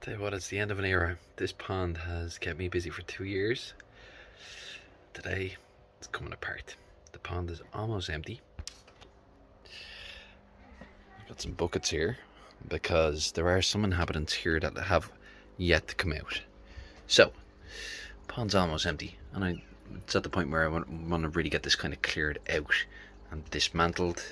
Tell you what, it's the end of an era. This pond has kept me busy for 2 years. Today, it's coming apart. The pond is almost empty. I've got some buckets here because there are some inhabitants here that have yet to come out. So, pond's almost empty, and it's at the point where I want to really get this kind of cleared out and dismantled.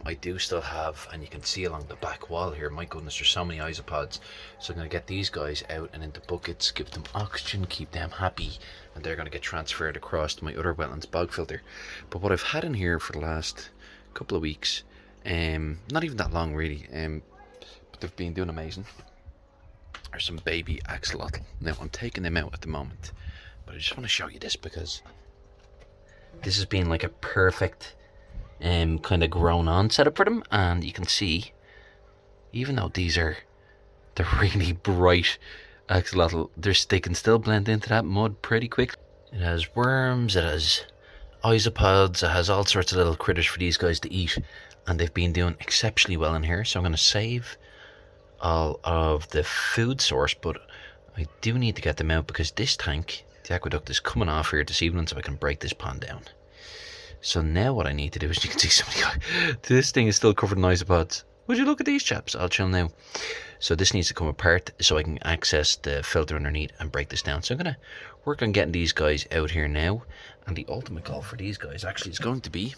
I do still have, and you can see along the back wall here, my goodness, there's so many isopods. So I'm going to get these guys out and into buckets, give them oxygen, keep them happy, and they're going to get transferred across to my other wetlands bog filter. But what I've had in here for the last couple of weeks, not even that long really, but they've been doing amazing, are some baby axolotl. Now I'm taking them out at the moment, but I just want to show you this because this has been like a perfect kind of grown on setup for them. And you can see, even though these are the really bright axolotl, they can still blend into that mud pretty quick. It has worms, it has isopods, it has all sorts of little critters for these guys to eat, and they've been doing exceptionally well in here. So I'm going to save all of the food source, but I do need to get them out because this tank, the aqueduct, is coming off here this evening, so I can break this pond down. So now what I need to do is, you can see this thing is still covered in isopods. Would you look at these chaps? I'll chill now. So this needs to come apart so I can access the filter underneath and break this down. So I'm going to work on getting these guys out here now. And the ultimate goal for these guys actually is going to be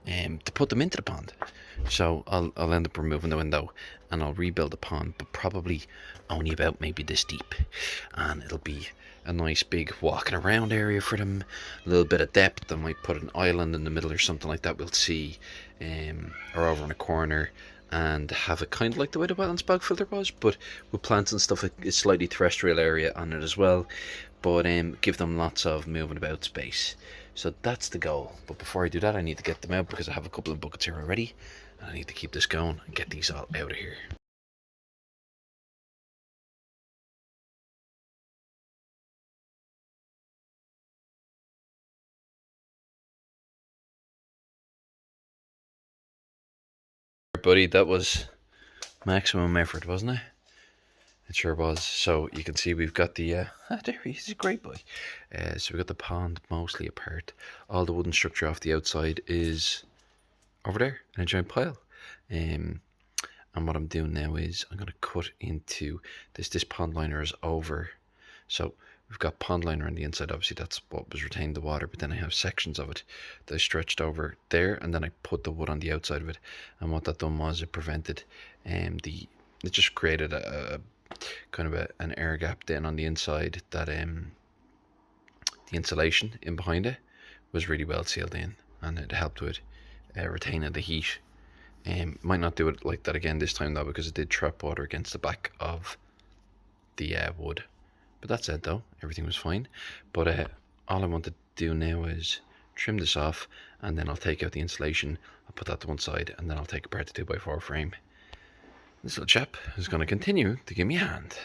to put them into the pond. So I'll end up removing the window and I'll rebuild the pond, but probably only about maybe this deep. And it'll be a nice big walking around area for them, a little bit of depth. I might put an island in the middle or something like that, we'll see, or over in a corner, and have it kind of like the way the wetlands bog filter was, but with plants and stuff. A slightly terrestrial area on it as well, but give them lots of moving about space. So that's the goal. But before I do that, I need to get them out because I have a couple of buckets here already, and I need to keep this going and get these all out of here. Buddy, that was maximum effort, wasn't it? It sure was. So you can see we've got the there he's a great boy. So we've got the pond mostly apart. All the wooden structure off the outside is over there in a giant pile. And what I'm doing now is I'm going to cut into this pond liner is over. So we've got pond liner on the inside, obviously that's what was retained the water, but then I have sections of it that I stretched over there, and then I put the wood on the outside of it. And what that done was it prevented it just created a kind of an air gap then on the inside that the insulation in behind it was really well sealed in, and it helped with retaining the heat. Might not do it like that again this time though, because it did trap water against the back of the wood. But that's it though, everything was fine. But all I want to do now is trim this off, and then I'll take out the insulation, I'll put that to one side, and then I'll take apart the 2x4 frame. This little chap is going to continue to give me a hand.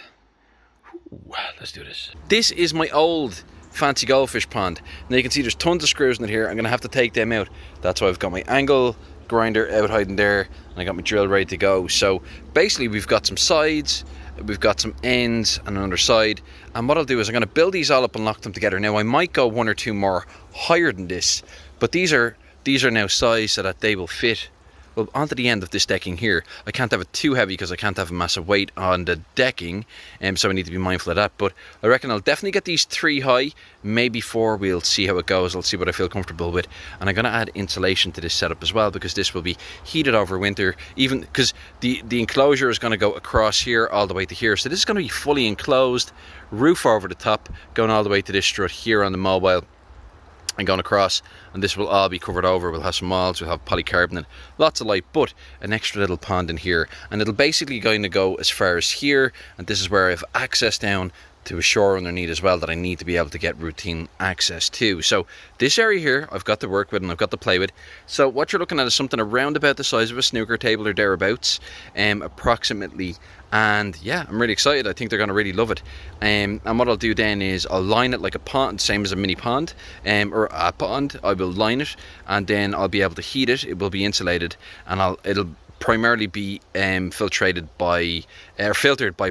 Ooh, let's do this. This is my old fancy goldfish pond. Now you can see there's tons of screws in it here. I'm going to have to take them out. That's why I've got my angle grinder out hiding there, and I got my drill ready to go. So basically we've got some sides, we've got some ends and another side, and what I'll do is I'm going to build these all up and lock them together. Now I might go one or two more higher than this, but these are now sized so that they will fit well onto the end of this decking here. I can't have it too heavy because I can't have a massive weight on the decking, so I need to be mindful of that. But I reckon I'll definitely get these 3 high, maybe 4. We'll see how it goes. I'll see what I feel comfortable with. And I'm going to add insulation to this setup as well, because this will be heated over winter, even because the enclosure is going to go across here all the way to here. So this is going to be fully enclosed, roof over the top, going all the way to this strut here on the mobile and going across, and this will all be covered over. We'll have some malls, we'll have polycarbonate, lots of light, but an extra little pond in here, and it'll basically going to go as far as here, and this is where I have access down to a shore underneath as well that I need to be able to get routine access to. So this area here I've got to work with and I've got to play with. So what you're looking at is something around about the size of a snooker table or thereabouts, approximately. And yeah, I'm really excited. I think they're going to really love it. And what I'll do then is I'll line it like a pond, same as a mini pond, or a pond. I will line it, and then I'll be able to heat it. It will be insulated, and it'll primarily be filtered by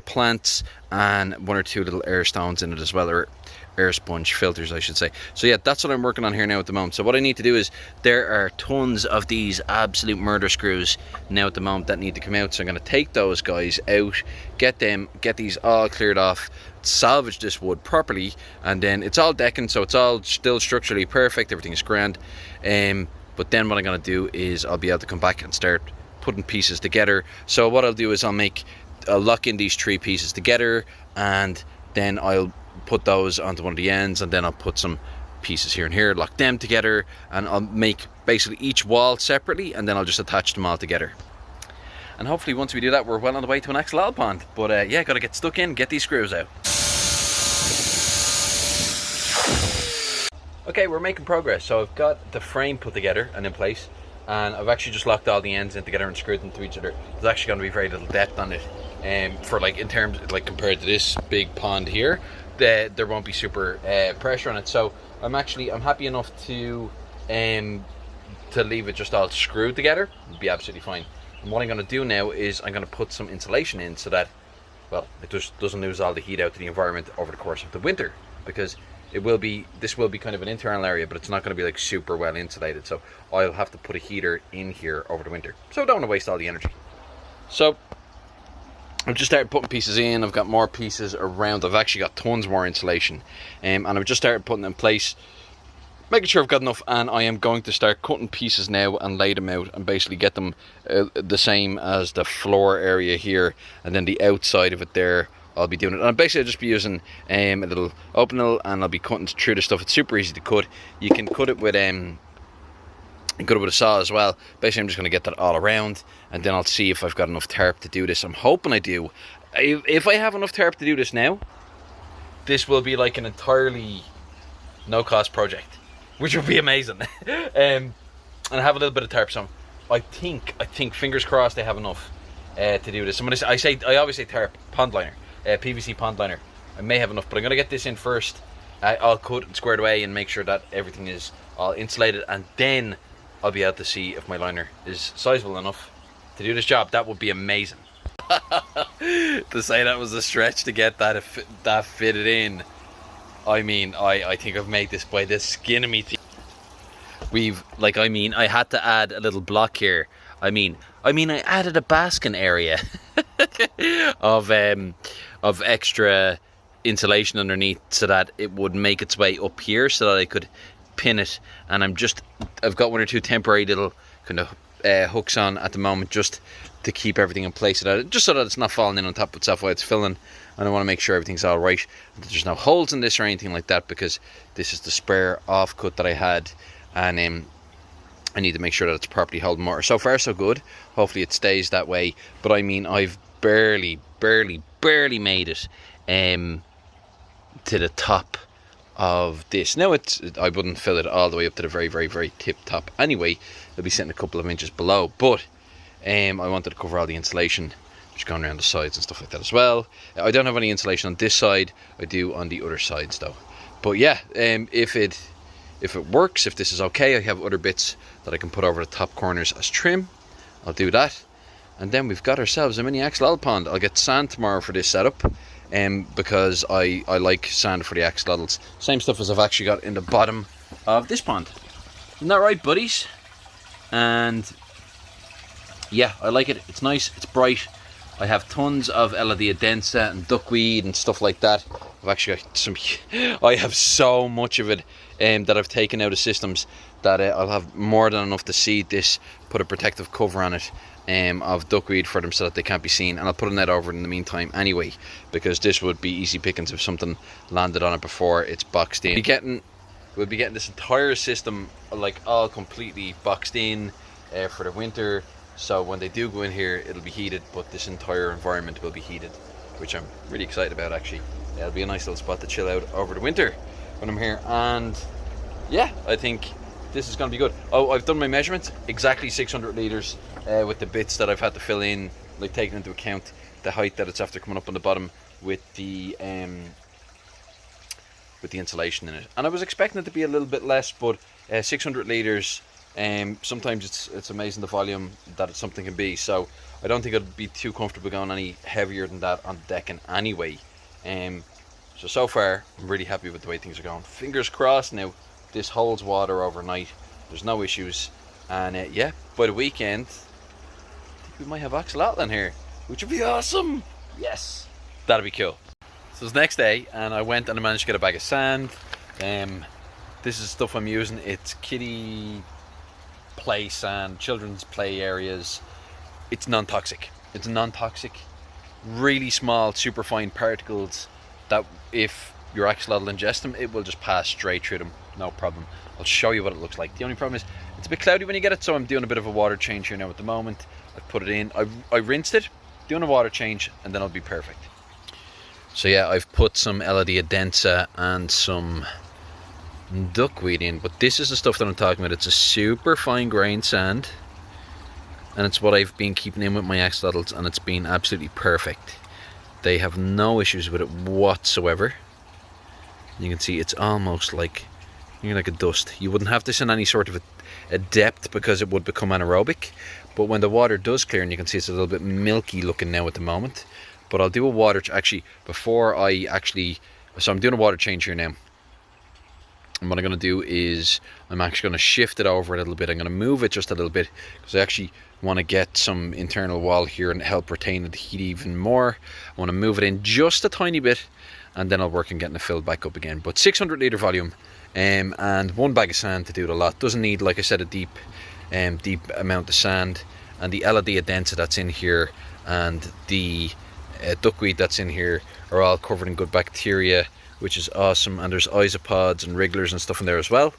plants, and 1 or 2 little air stones in it as well, or air sponge filters I should say. So yeah, that's what I'm working on here now at the moment. So what I need to do is, there are tons of these absolute murder screws now at the moment that need to come out, so I'm going to take those guys out, get these all cleared off, salvage this wood properly, and then it's all decking, so it's all still structurally perfect, everything's grand. But then what I'm going to do is I'll be able to come back and start putting pieces together. So what I'll do is I'll lock in these 3 pieces together, and then I'll put those onto one of the ends, and then I'll put some pieces here and here, lock them together, and I'll make basically each wall separately, and then I'll just attach them all together. And hopefully once we do that, we're well on the way to an axolotl pond. But yeah, gotta get stuck in, get these screws out. Okay, we're making progress. So I've got the frame put together and in place, and I've actually just locked all the ends in together and screwed them to each other. There's actually going to be very little depth on it, for like, in terms like compared to this big pond here, there won't be super pressure on it. So I'm happy enough to leave it just all screwed together. It'll be absolutely fine. And what I'm going to do now is I'm going to put some insulation in, so that, well, it just doesn't lose all the heat out to the environment over the course of the winter, because this will be kind of an internal area, but it's not going to be like super well insulated. So I'll have to put a heater in here over the winter, so I don't want to waste all the energy. So I've just started putting pieces in. I've got more pieces around. I've actually got tons more insulation, and I've just started putting it in place, making sure I've got enough. And I am going to start cutting pieces now and lay them out, and basically get them the same as the floor area here, and then the outside of it there, I'll be doing it. And basically I'll just be using a little openal, and I'll be cutting through the stuff. It's super easy to cut. You can cut it with a saw as well. Basically I'm just going to get that all around, and then I'll see if I've got enough tarp to do this. I'm hoping I do. If I have enough tarp to do this now, this will be like an entirely no cost project, which would be amazing. And I have a little bit of tarp, so I think fingers crossed I have enough to do this. I always say tarp, pond liner, PVC pond liner. I may have enough, but I'm going to get this in first. I'll cut it squared away and make sure that everything is all insulated, and then I'll be able to see if my liner is sizable enough to do this job. That would be amazing. To say that was a stretch to get that fitted in. I mean, I think I've made this by the skin of me teeth. I had to add a little block here. I added a basking area of extra insulation underneath, so that it would make its way up here, so that I could pin it. And I've got 1 or 2 temporary little kind of hooks on at the moment, just to keep everything in place, just so that it's not falling in on top of itself while it's filling. And I want to make sure everything's all right, that there's no holes in this or anything like that, because this is the spare offcut that I had, and I need to make sure that it's properly holding water. So far so good. Hopefully it stays that way. But I've barely made it to the top of this. Now I wouldn't fill it all the way up to the very, very, very tip top anyway. It'll be sitting a couple of inches below, but I wanted to cover all the insulation, just going around the sides and stuff like that as well. I don't have any insulation on this side. I do on the other sides though. But yeah, if it works, if this is okay, I have other bits that I can put over the top corners as trim. I'll do that, and then we've got ourselves a mini axolotl pond. I'll get sand tomorrow for this setup, because I like sand for the axolotls. Same stuff as I've actually got in the bottom of this pond. Isn't that right, buddies? And yeah, I like it. It's nice, it's bright. I have tons of Elodea densa and duckweed and stuff like that. I've actually got I have so much of it that I've taken out of systems, that I'll have more than enough to seed this, put a protective cover on it of duckweed for them, so that they can't be seen, and I'll put a net over it in the meantime anyway, because this would be easy pickings if something landed on it before it's boxed in. We'll be getting this entire system like all completely boxed in for the winter, so when they do go in here it'll be heated, but this entire environment will be heated, which I'm really excited about actually. It'll be a nice little spot to chill out over the winter when I'm here. And yeah, I think this is going to be good. Oh, I've done my measurements, exactly 600 litres with the bits that I've had to fill in, like taking into account the height that it's after coming up on the bottom with the insulation in it. And I was expecting it to be a little bit less, but 600 litres Sometimes it's amazing the volume that something can be. So I don't think I'd be too comfortable going any heavier than that on decking anyway. So far I'm really happy with the way things are going. Fingers crossed now this holds water overnight. There's no issues, and yeah, by the weekend I think we might have axolotl in here, which would be awesome. Yes, that'd be cool. So it's the next day, and I went and I managed to get a bag of sand. This is stuff I'm using. It's kiddie play sand, children's play areas. It's non-toxic. It's non-toxic, really small, super fine particles that if your axolotl ingests them, it will just pass straight through them, no problem. I'll show you what it looks like. The only problem is it's a bit cloudy when you get it, so I'm doing a bit of a water change here now at the moment. I've put it in, I rinsed it, doing a water change, and then it'll be perfect. So yeah, I've put some Elodea densa and some duckweed in, but this is the stuff that I'm talking about. It's a super fine grained sand, and it's what I've been keeping in with my axolotls, and it's been absolutely perfect. They have no issues with it whatsoever. You can see it's almost like, you know, like a dust. You wouldn't have this in any sort of a depth because it would become anaerobic, but when the water does clear, and you can see it's a little bit milky looking now at the moment, but I'll do a water actually before I actually, so I'm doing a water change here now. And what I'm going to do is I'm actually going to shift it over a little bit. I'm going to move it just a little bit because I actually want to get some internal wall here and help retain the heat even more. I want to move it in just a tiny bit, and then I'll work on getting it filled back up again. But 600 litre volume, and one bag of sand to do it a lot. Doesn't need, like I said, a deep amount of sand. And the Elodea densa that's in here and the duckweed that's in here are all covered in good bacteria, which is awesome. And there's isopods and wrigglers and stuff in there as well.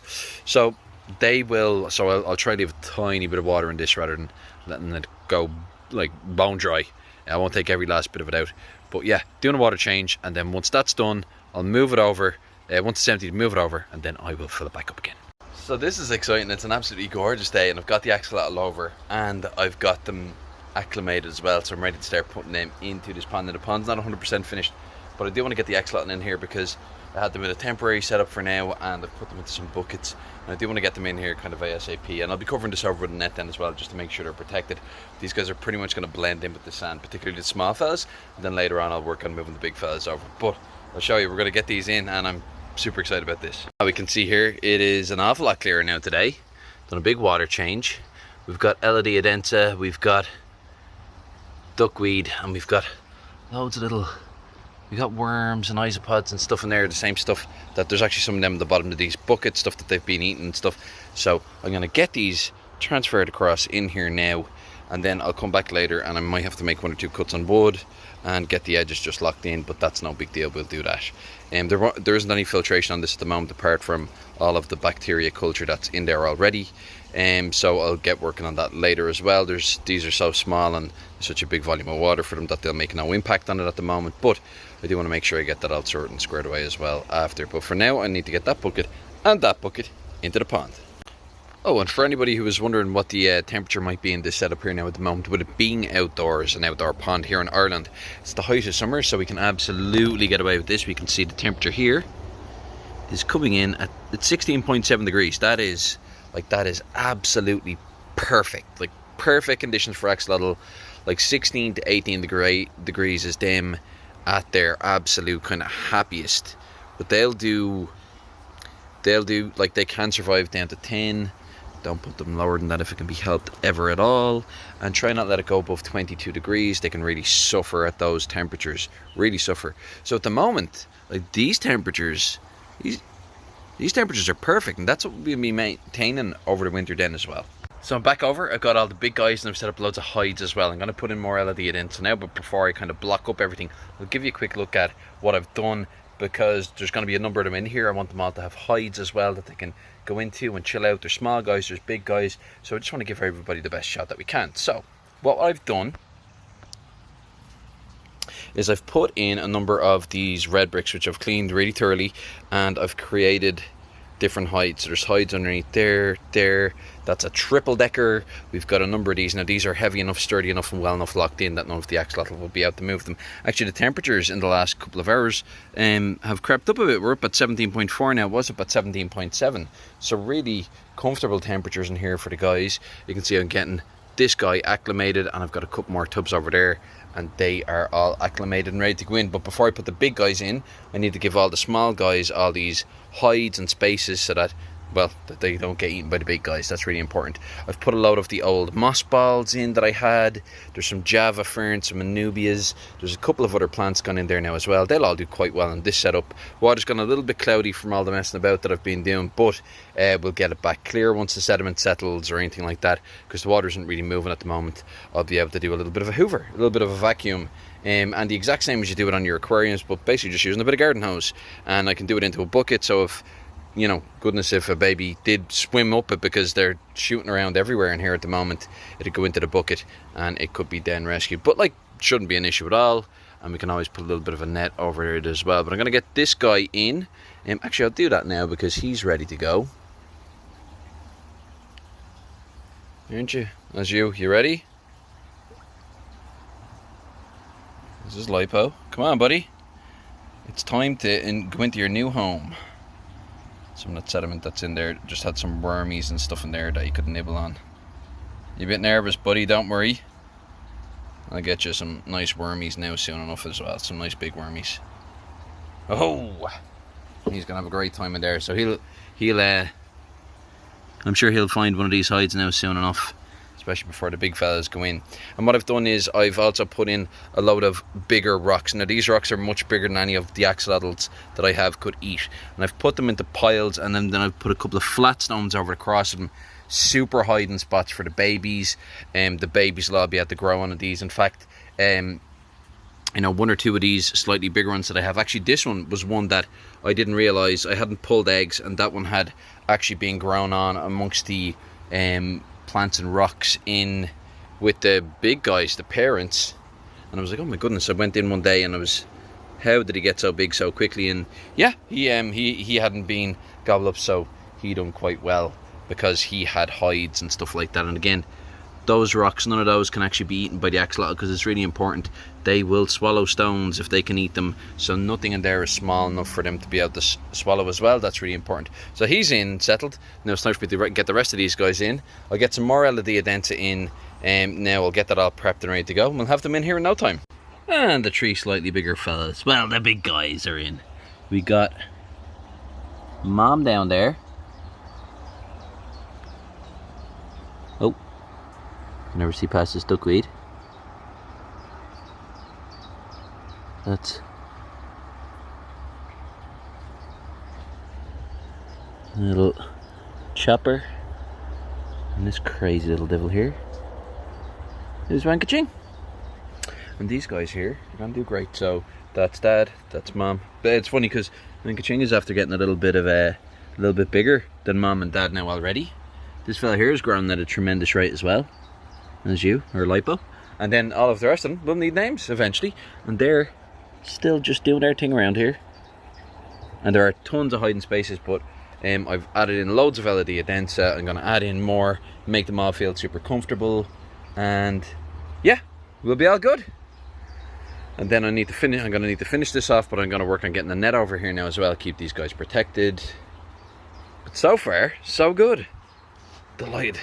So they will, so I'll try to leave a tiny bit of water in this rather than letting it go like bone dry. I won't take every last bit of it out, but yeah, doing a water change, and then once that's done, I'll move it over. Once it's empty, move it over, and then I will fill it back up again. So this is exciting. It's an absolutely gorgeous day, and I've got the axolotl over, and I've got them acclimated as well, so I'm ready to start putting them into this pond. Now the pond's not 100% finished, but I do want to get the axolotl in here because I had them in a temporary setup for now, and I've put them into some buckets, and I do want to get them in here kind of ASAP. And I'll be covering this over with a net then as well, just to make sure they're protected. These guys are pretty much going to blend in with the sand, particularly the small fellas, and then later on I'll work on moving the big fellas over. But I'll show you, we're going to get these in, and I'm super excited about this. Now we can see here, it is an awful lot clearer now today. Done a big water change. We've got Elodea densa, we've got duckweed, and we've got loads of little, we got worms and isopods and stuff in there, the same stuff that there's actually some of them at the bottom of these buckets, stuff that they've been eating and stuff. So I'm going to get these transferred across in here now, and then I'll come back later and I might have to make 1 or 2 cuts on wood and get the edges just locked in, but that's no big deal, we'll do that. There isn't any filtration on this at the moment apart from all of the bacteria culture that's in there already. So I'll get working on that later as well. These are so small and such a big volume of water for them that they'll make no impact on it at the moment, but I do want to make sure I get that all sorted and squared away as well after. But for now I need to get that bucket and that bucket into the pond. Oh, and for anybody who was wondering what the temperature might be in this setup here now at the moment, with it being outdoors, an outdoor pond here in Ireland, it's the height of summer, so we can absolutely get away with this. We can see the temperature here is coming in at 16.7 degrees. That is absolutely perfect, like perfect conditions for axolotl. Like 16 to 18 degrees is them at their absolute kind of happiest, but they'll do like, they can survive down to 10. Don't put them lower than that if it can be helped ever at all, and try not let it go above 22 degrees. They can really suffer at those temperatures, really suffer. So at the moment, like these temperatures are perfect, and that's what we'll be maintaining over the winter then as well. So I'm back over, I've got all the big guys, and I've set up loads of hides as well. I'm going to put in more Elodea in so now, but before I kind of block up everything, I'll give you a quick look at what I've done, because there's going to be a number of them in here. I want them all to have hides as well that they can go into and chill out. There's small guys, there's big guys, so I just want to give everybody the best shot that we can. So what I've done is I've put in a number of these red bricks, which I've cleaned really thoroughly, and I've created different heights. There's hides underneath there. That's a triple decker. We've got a number of these. Now these are heavy enough, sturdy enough and well enough locked in that none of the axolotl will be able to move them. Actually, the temperatures in the last couple of hours have crept up a bit. We're up at 17.4 now. It was up at 17.7. So really comfortable temperatures in here for the guys. You can see I'm getting this guy acclimated, and I've got a couple more tubs over there, and they are all acclimated and ready to go in. But before I put the big guys in, I need to give all the small guys all these hides and spaces so that, well, that they don't get eaten by the big guys. That's really important. I've put a load of the old moss balls in that I had. There's some Java fern, some Anubias. There's a couple of other plants gone in there now as well. They'll all do quite well in this setup. Water's gone a little bit cloudy from all the messing about that I've been doing, but we'll get it back clear once the sediment settles or anything like that, because the water isn't really moving at the moment. I'll be able to do a little bit of a hoover, a little bit of a vacuum. And the exact same as you do it on your aquariums, but basically just using a bit of garden hose. And I can do it into a bucket, so if, you know, goodness, if a baby did swim up it because they're shooting around everywhere in here at the moment, it'd go into the bucket and it could be then rescued. But like, shouldn't be an issue at all. And we can always put a little bit of a net over it as well. But I'm going to get this guy in. Actually, I'll do that now because he's ready to go. Aren't you? That's you. You ready? This is Lipo. Come on, buddy. It's time to go into your new home. Some of that sediment that's in there just had some wormies and stuff in there that you could nibble on. You a bit nervous, buddy? Don't worry. I'll get you some nice wormies now soon enough as well. Some nice big wormies. Oh! He's gonna have a great time in there. So he'll I'm sure he'll find one of these hides now soon enough, especially before the big fellas go in. And what I've done is I've also put in a load of bigger rocks. Now these rocks are much bigger than any of the axolotls that I have could eat, and I've put them into piles, and then I've put a couple of flat stones over across them. Super hiding spots for the babies. The babies will all be able to grow on these. In fact, you know, one or two of these slightly bigger ones that I have, actually this one was one that I didn't realize I hadn't pulled eggs, and that one had actually been grown on amongst the plants and rocks in with the big guys, the parents. And I was like, oh my goodness. I went in one day and I was, how did he get so big so quickly? And yeah, he hadn't been gobbled up, so he done quite well because he had hides and stuff like that. And again, those rocks, none of those can actually be eaten by the axolotl because it's really important. They will swallow stones if they can eat them, so nothing in there is small enough for them to be able to swallow as well. That's really important. So he's in, settled. Now it's time for me to get the rest of these guys in. I'll get some more LED Adensa in. Now I'll get that all prepped and ready to go. We'll have them in here in no time. And the three slightly bigger fellas, well, the big guys are in. We got Mom down there. Oh, I never see past this duckweed. That's a little chopper, and this crazy little devil here is Wankaching. And these guys here are gonna do great. So that's Dad, that's Mom. But it's funny because Wankaching is after getting a little bit bigger than Mom and Dad now already. This fella here is growing at a tremendous rate as well, as you, or Lipo. And then all of the rest of them will need names eventually. And they're still just doing their thing around here. And there are tons of hiding spaces, but I've added in loads of LED Adensa. I'm going to add in more, make them all feel super comfortable. And yeah, we'll be all good. And then I'm going to need to finish this off, but I'm going to work on getting the net over here now as well, keep these guys protected. But so far, so good. Delighted.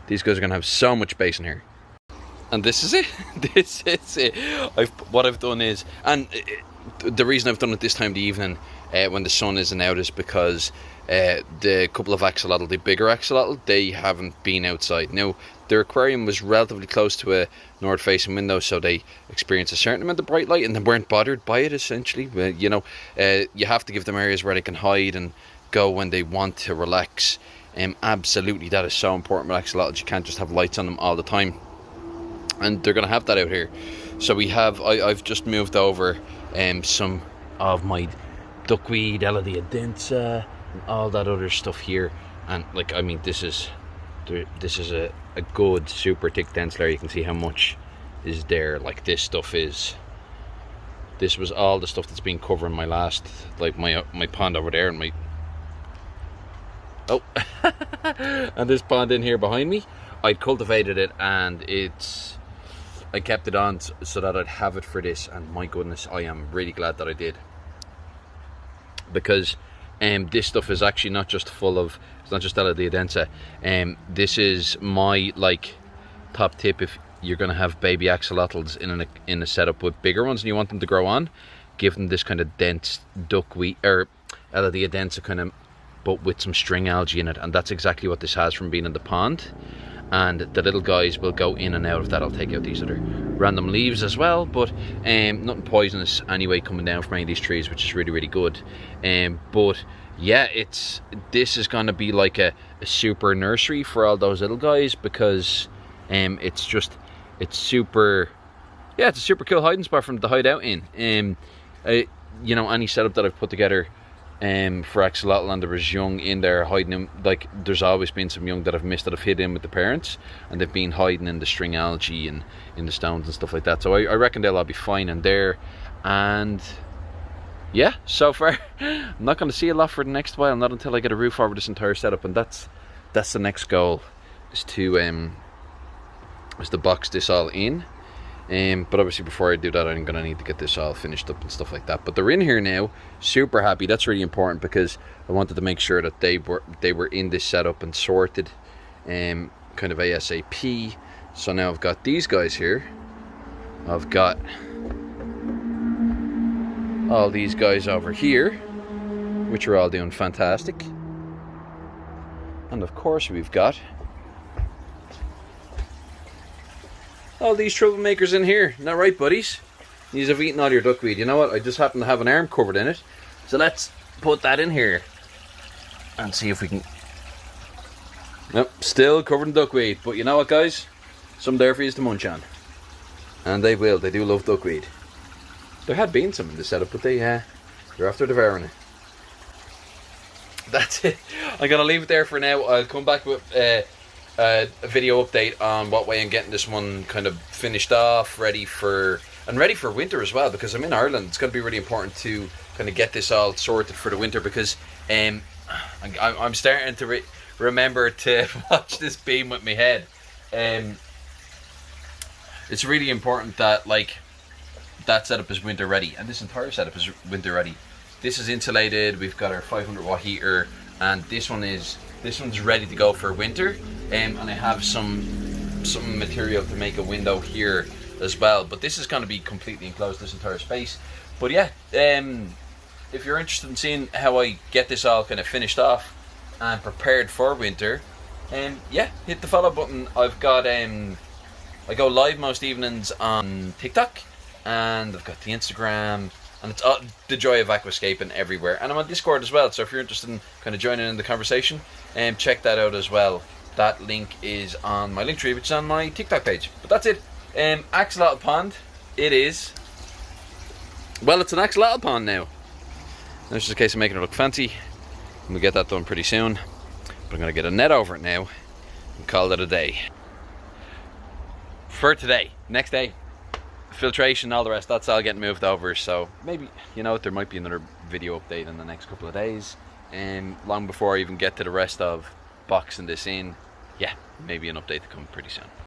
These guys are going to have so much space in here. And this is it. This is it. What I've done is, and the reason I've done it this time of the evening when the sun isn't out is because the couple of axolotl, the bigger axolotl, they haven't been outside. Now, their aquarium was relatively close to a north-facing window, so they experienced a certain amount of bright light and they weren't bothered by it, essentially. You know, you have to give them areas where they can hide and go when they want to relax. Absolutely, that is so important with axolotls. You can't just have lights on them all the time, and they're going to have that out here. So we have, I've just moved over some of my duckweed, LED Adensa, and all that other stuff here. And like, I mean, this is a good super thick dense layer. You can see how much is there. Like, this was all the stuff that's been covering my last, like my pond over there, and Oh, and this pond in here behind me, I'd cultivated it, and I kept it on so that I'd have it for this, and my goodness, I am really glad that I did, because this stuff is actually not just full of, it's not just Eladia. This is my like top tip if you're going to have baby axolotls in a setup with bigger ones and you want them to grow on. Give them this kind of dense duckweed or Eladia densa kind of, but with some string algae in it, and that's exactly what this has from being in the pond. And the little guys will go in and out of that. I'll take out these other random leaves as well, but nothing poisonous anyway coming down from any of these trees, which is really, really good. But yeah, this is going to be like a super nursery for all those little guys, because it's super, yeah, it's a super cool hiding spot for them to hide out in. You know, any setup that I've put together for axolotl, and there was young in there hiding in, like there's always been some young that I've missed that have hid in with the parents, and they've been hiding in the string algae and in the stones and stuff like that. So I reckon they'll all be fine in there. And yeah, so far I'm not going to see a lot for the next while, not until I get a roof over this entire setup, and that's the next goal, is to box this all in. But obviously before I do that, I'm gonna need to get this all finished up and stuff like that. But they're in here now, super happy. That's really important, because I wanted to make sure that they were in this setup and sorted kind of ASAP. So now I've got these guys here. I've got all these guys over here, which are all doing fantastic. And of course we've got all these troublemakers in here. Not right, buddies? These have eaten all your duckweed. You know what? I just happen to have an arm covered in it. So let's put that in here and see if we can... Nope, still covered in duckweed. But you know what, guys? Some there for you to munch on. And they will. They do love duckweed. There had been some in the setup, but they're after devouring it. That's it. I'm going to leave it there for now. I'll come back with... a video update on what way I'm getting this one kind of finished off, ready for winter as well, because I'm in Ireland. It's going to be really important to kind of get this all sorted for the winter, because I'm starting to remember to watch this beam with my head. It's really important that like that setup is winter ready, and this entire setup is winter ready. This is insulated. We've got our 500 watt heater, and this one's ready to go for winter. And I have some material to make a window here as well, but this is going to be completely enclosed, this entire space. But yeah, if you're interested in seeing how I get this all kind of finished off and prepared for winter, yeah, hit the follow button. I've got I go live most evenings on TikTok, and I've got the Instagram, and it's the joy of aquascaping everywhere. And I'm on Discord as well, so if you're interested in kind of joining in the conversation, check that out as well. That link is on my link tree, which is on my TikTok page. But that's it. Axolotl pond. It is. Well, it's an axolotl pond now. Now it's just a case of making it look fancy. And we'll get that done pretty soon. But I'm going to get a net over it now and call it a day. For today. Next day, filtration, all the rest, that's all getting moved over. So maybe, you know, there might be another video update in the next couple of days. Long before I even get to the rest of boxing this in. Yeah, maybe an update to come pretty soon.